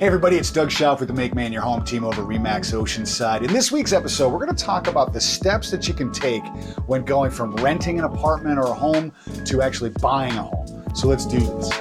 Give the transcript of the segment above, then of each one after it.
Hey everybody, it's Doug Schauf with the Make Maine Your Home team over Remax Oceanside. In this week's episode, we're going to talk about the steps that you can take when going from renting an apartment or a home to actually buying a home. So let's do this.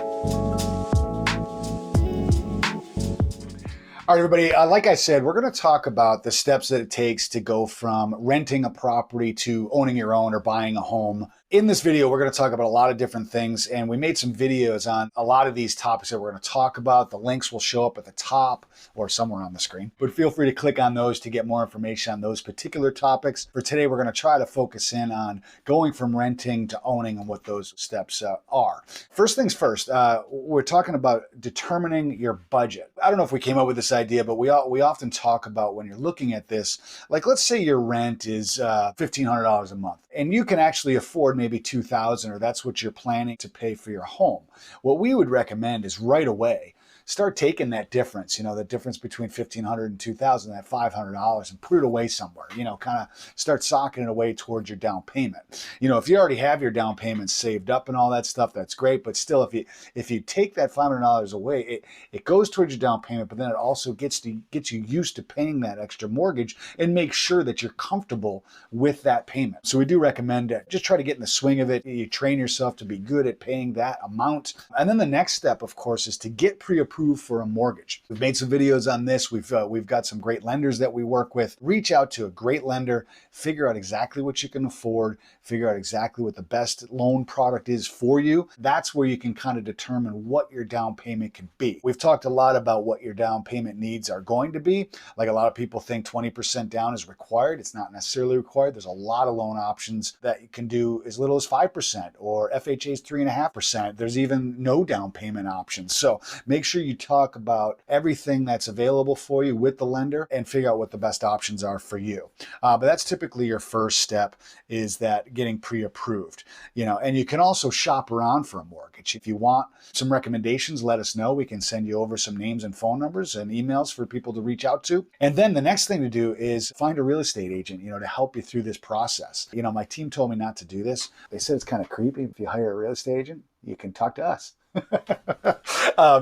All right, everybody, like I said, we're going to talk about the steps that it takes to go from renting a property to owning your own or buying a home. In this video, we're going to talk about a lot of different things, and we made some videos on a lot of these topics that we're going to talk about. The links will show up at the top or somewhere on the screen, but feel free to click on those to get more information on those particular topics. For today, we're going to try to focus in on going from renting to owning and what those steps are. First things first, we're talking about determining your budget. I don't know if we came up with this idea, but we often talk about when you're looking at this, like let's say your rent is $1,500 a month, and you can actually afford maybe $2,000, or that's what you're planning to pay for your home. What we would recommend is right away, start taking that difference, the difference between $1,500 and $2,000, that $500, and put it away somewhere, kind of start socking it away towards your down payment. If you already have your down payment saved up and all that stuff, that's great. But still, if you take that $500 away, it goes towards your down payment, but then it also gets you used to paying that extra mortgage and make sure that you're comfortable with that payment. So we do recommend that. Just try to get in the swing of it. You train yourself to be good at paying that amount. And then the next step, of course, is to get pre-approved for a mortgage. We've made some videos on this. We've got some great lenders that we work with. Reach out to a great lender, figure out exactly what you can afford, figure out exactly what the best loan product is for you. That's where you can kind of determine what your down payment can be. We've talked a lot about what your down payment needs are going to be. Like a lot of people think 20% down is required. It's not necessarily required. There's a lot of loan options that you can do as little as 5% or FHA's 3.5%. There's even no down payment options. So make sure you talk about everything that's available for you with the lender and figure out what the best options are for you. But that's typically your first step, is that getting pre-approved, and you can also shop around for a mortgage. If you want some recommendations, let us know. We can send you over some names and phone numbers and emails for people to reach out to. And then the next thing to do is find a real estate agent, to help you through this process. My team told me not to do this. They said it's kind of creepy. If you hire a real estate agent, you can talk to us.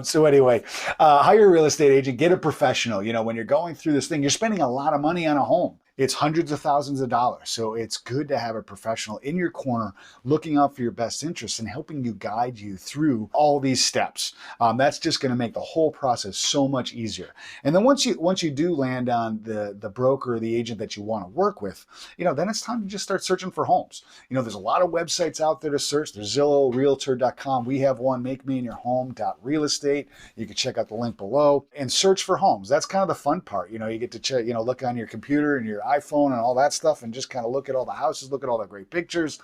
So anyway, hire a real estate agent, get a professional. When you're going through this thing, you're spending a lot of money on a home. It's hundreds of thousands of dollars. So it's good to have a professional in your corner looking out for your best interests and helping you guide you through all these steps. That's just going to make the whole process so much easier. And then once you do land on the broker or the agent that you want to work with, then it's time to just start searching for homes. There's a lot of websites out there to search. There's Zillow, Realtor.com. We have one, Make Maine Your Home .real estate. You can check out the link below and search for homes. That's kind of the fun part. You get to check, look on your computer and your iPhone and all that stuff and just kind of look at all the houses, look at all the great pictures,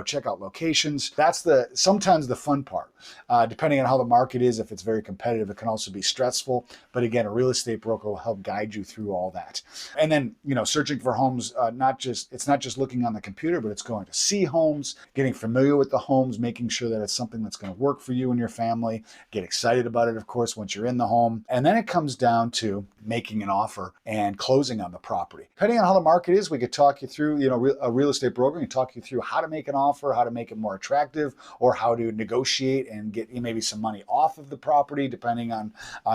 check out locations. That's sometimes the fun part. Depending on how the market is, if it's very competitive, it can also be stressful. But again, a real estate broker will help guide you through all that. And then, searching for homes, it's not just looking on the computer, but it's going to see homes, getting familiar with the homes, making sure that it's something that's going to work for you and your family. Get excited about it, of course, once you're in the home. And then it comes down to making an offer and closing on the property. Depending on how the market is, we could talk you through, a real estate broker can talk you through how to make an offer, how to make it more attractive, or how to negotiate and get maybe some money off of the property, depending on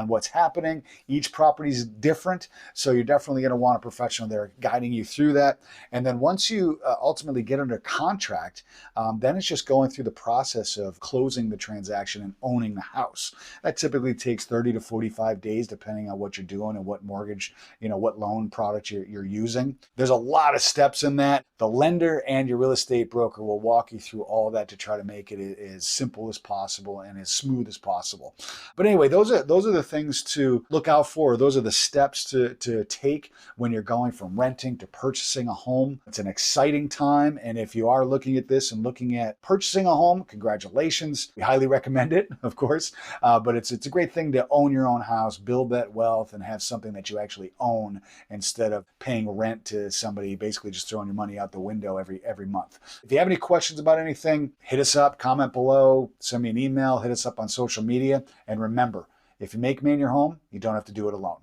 what's happening. Each property is different, so you're definitely going to want a professional there guiding you through that. And then once you ultimately get under contract, then it's just going through the process of closing the transaction and owning the house. That typically takes 30 to 45 days, depending on what you're doing and what mortgage, what loan product you're using. There's a lot of steps in that. The lender and your real estate broker will walk you through all that to try to make it as simple as possible and as smooth as possible. But anyway, those are the things to look out for. Those are the steps to take when you're going from renting to purchasing a home. It's an exciting time. And if you are looking at this and looking at purchasing a home, congratulations. We highly recommend it, of course. But it's a great thing to own your own house, build that wealth, and have something that you actually own instead of paying rent to somebody basically just throwing your money out the window every month. If you have any questions about anything, hit us up, comment below, send me an email, hit us up on social media. And remember, if you make Maine your home, you don't have to do it alone.